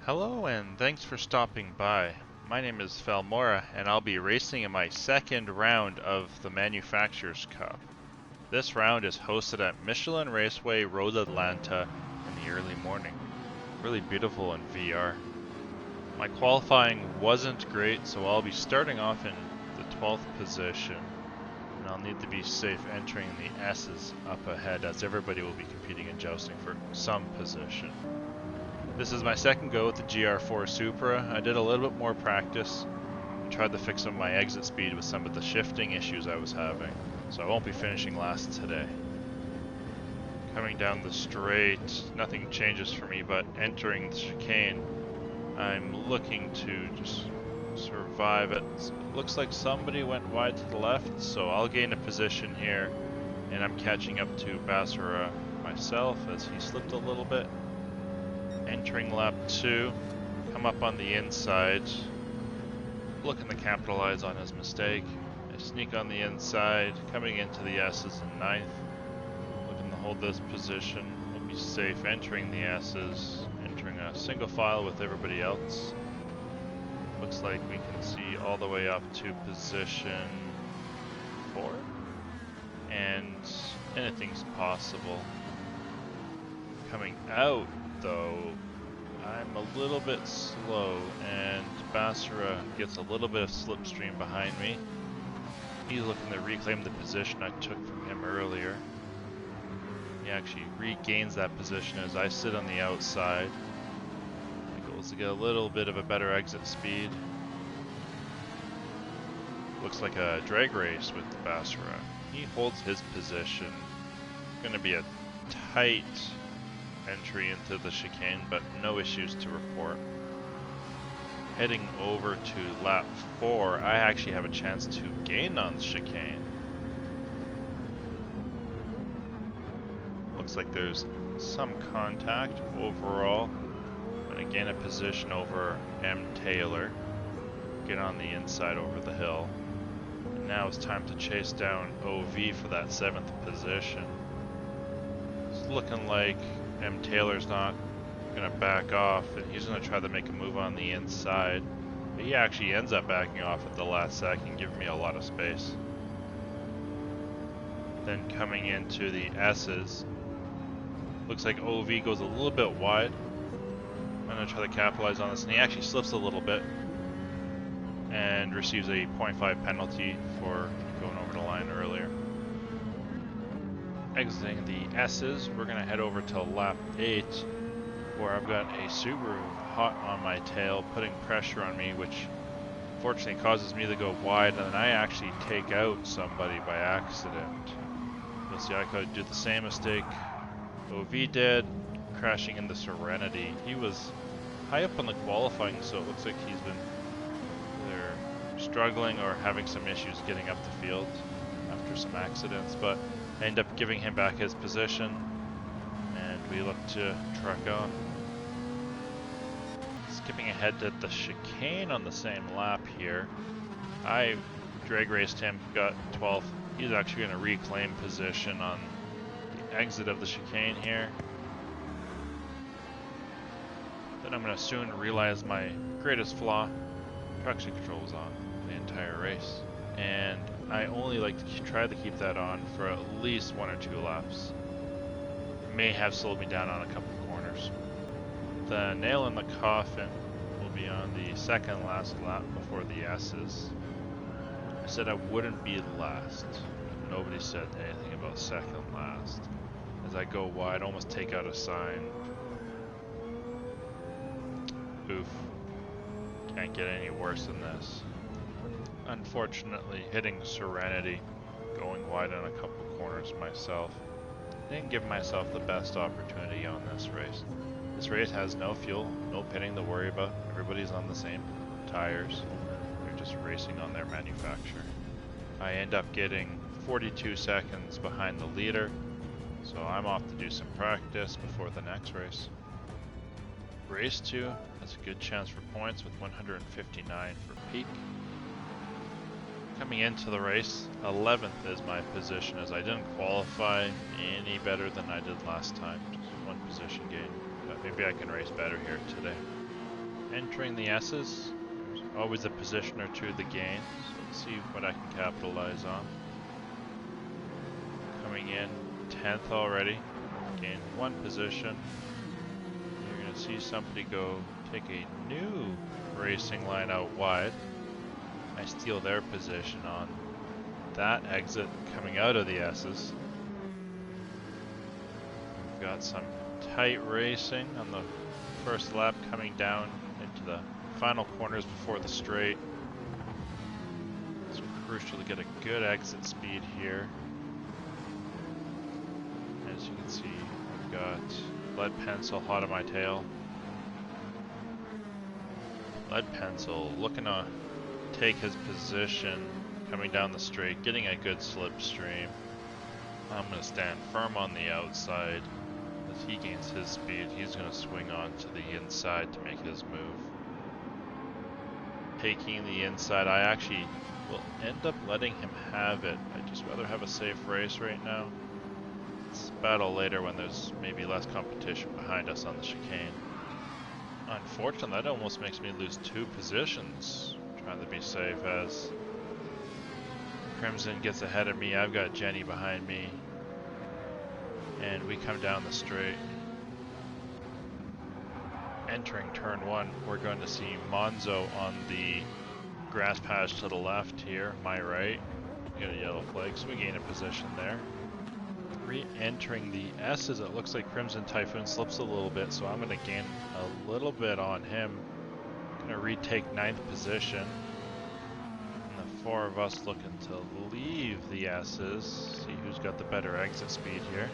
Hello and thanks for stopping by. My name is Falmora and I'll be racing in my second round of the Manufacturers Cup. This round is hosted at Michelin Raceway Road Atlanta in the early morning. Really beautiful in VR. My qualifying wasn't great, so I'll be starting off in the 12th position. And I'll need to be safe entering the S's up ahead as everybody will be competing in jousting for some position. This is my second go with the GR4 Supra. I did a little bit more practice and tried to fix some of my exit speed with some of the shifting issues I was having, so I won't be finishing last today. Coming down the straight, nothing changes for me, but entering the chicane, I'm looking to just survive it. It looks like somebody went wide to the left, so I'll gain a position here, and I'm catching up to Basra myself as he slipped a little bit. Entering lap 2, come up on the inside, looking to capitalize on his mistake. I sneak on the inside, coming into the S's in 9th, looking to hold this position. We'll be safe entering the S's, entering a single file with everybody else. Looks like we can see all the way up to position 4, and anything's possible. Coming out though, I'm a little bit slow and Basra gets a little bit of slipstream behind me. He's looking to reclaim the position I took from him earlier. He actually regains that position as I sit on the outside. My goal is to get a little bit of a better exit speed. Looks like a drag race with Basra. He holds his position. It's going to be a tight entry into the chicane, but no issues to report. Heading over to lap 4, I actually have a chance to gain on the chicane. Looks like there's some contact overall. I'm going to gain a position over M. Taylor, get on the inside over the hill. And now it's time to chase down OV for that 7th position. It's looking like M. Taylor's not going to back off, and he's going to try to make a move on the inside. But he actually ends up backing off at the last second, giving me a lot of space. Then coming into the S's, looks like OV goes a little bit wide. I'm going to try to capitalize on this, and he actually slips a little bit and receives a 0.5 penalty for going over the line earlier. Exiting the S's, we're going to head over to lap 8, where I've got a Subaru hot on my tail, putting pressure on me, which fortunately causes me to go wide, and then I actually take out somebody by accident. You'll see I could do the same mistake OV did, crashing into Serenity. He was high up on the qualifying, so it looks like he's been either struggling or having some issues getting up the field after some accidents, but I end up giving him back his position, and we look to truck on. Skipping ahead to the chicane on the same lap here. I drag raced him, got 12th. He's actually going to reclaim position on the exit of the chicane here. Then I'm going to soon realize my greatest flaw. Traction control was on the entire race, and I only like to try to keep that on for at least 1 or 2 laps. It may have slowed me down on a couple corners. The nail in the coffin will be on the second last lap before the S's. I said I wouldn't be last. Nobody said anything about second last. As I go wide, almost take out a sign. Oof. Can't get any worse than this. Unfortunately, hitting Serenity, going wide on a couple corners myself, didn't give myself the best opportunity on this race. This race has no fuel, no pitting to worry about. Everybody's on the same tires. They're just racing on their manufacturer. I end up getting 42 seconds behind the leader, so I'm off to do some practice before the next race. Race 2 has a good chance for points with 159 for peak. Coming into the race, 11th is my position as I didn't qualify any better than I did last time. Just 1 position gain. But maybe I can race better here today. entering the S's. There's always a position or two to gain, so let's see what I can capitalize on. Coming in 10th already, gained 1 position. You're going to see somebody go take a new racing line out wide. I steal their position on that exit coming out of the S's. We've got some tight racing on the first lap coming down into the final corners before the straight. It's crucial to get a good exit speed here. As you can see, I've got Lead Pencil hot on my tail. Lead Pencil looking to take his position coming down the straight, getting a good slipstream. I'm going to stand firm on the outside. As he gains his speed, he's going to swing on to the inside to make his move. Taking the inside, I actually will end up letting him have it. I'd just rather have a safe race right now. Let's battle later when there's maybe less competition behind us on the chicane. Unfortunately, that almost makes me lose 2 positions trying to be safe as Crimson gets ahead of me. I've got Jenny behind me. And we come down the straight. Entering turn 1, we're going to see Monzo on the grass patch to the left here, my right. We got a yellow flag, so we gain a position there. Re-entering the S's, it looks like Crimson Typhoon slips a little bit, so I'm going to gain a little bit on him. Going to retake 9th position. And the 4 of us looking to leave the S's. See who's got the better exit speed here.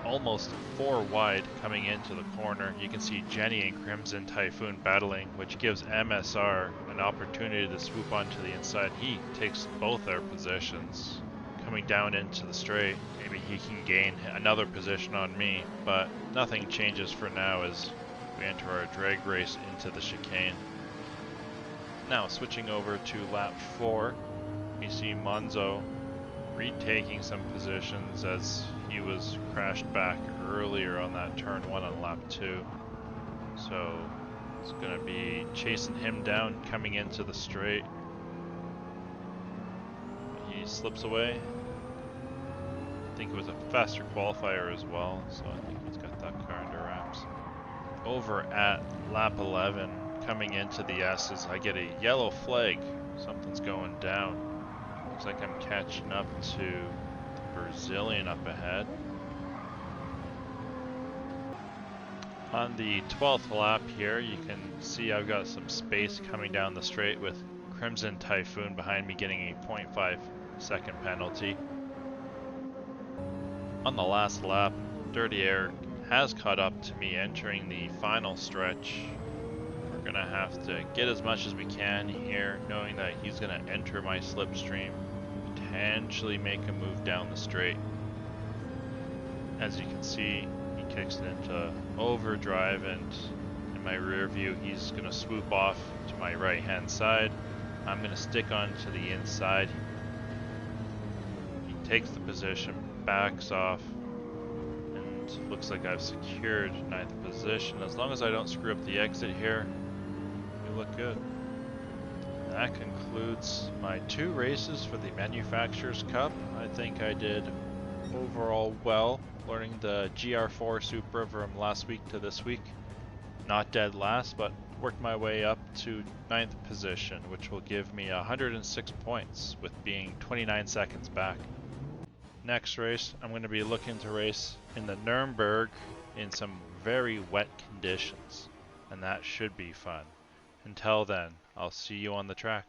Almost 4 wide coming into the corner. You can see Jenny and Crimson Typhoon battling, which gives MSR an opportunity to swoop onto the inside. He takes both their positions. Coming down into the straight, maybe he can gain another position on me, but nothing changes for now as we enter our drag race into the chicane. Now switching over to lap 4, we see Monzo retaking some positions as he was crashed back earlier on that turn 1 on lap 2. So it's going to be chasing him down coming into the straight. He slips away. I think it was a faster qualifier as well, so I think he's got that car under wraps. Over at lap 11, coming into the S's, I get a yellow flag. Something's going down. Looks like I'm catching up to the Brazilian up ahead. On the 12th lap here, you can see I've got some space coming down the straight with Crimson Typhoon behind me getting a 0.5 second penalty. On the last lap, Dirty Eric has caught up to me entering the final stretch. We're going to have to get as much as we can here, knowing that he's going to enter my slipstream, potentially make a move down the straight. As you can see, he kicks it into overdrive, and in my rear view, he's going to swoop off to my right hand side. I'm going to stick on to the inside. He takes the position, backs off, and looks like I've secured 9th position. As long as I don't screw up the exit here, we look good. And that concludes my 2 races for the Manufacturers Cup. I think I did overall well, learning the GR4 Supra from last week to this week. Not dead last, but worked my way up to 9th position, which will give me 106 points with being 29 seconds back. Next race, I'm going to be looking to race in the Nürburgring in some very wet conditions, and that should be fun. Until then, I'll see you on the track.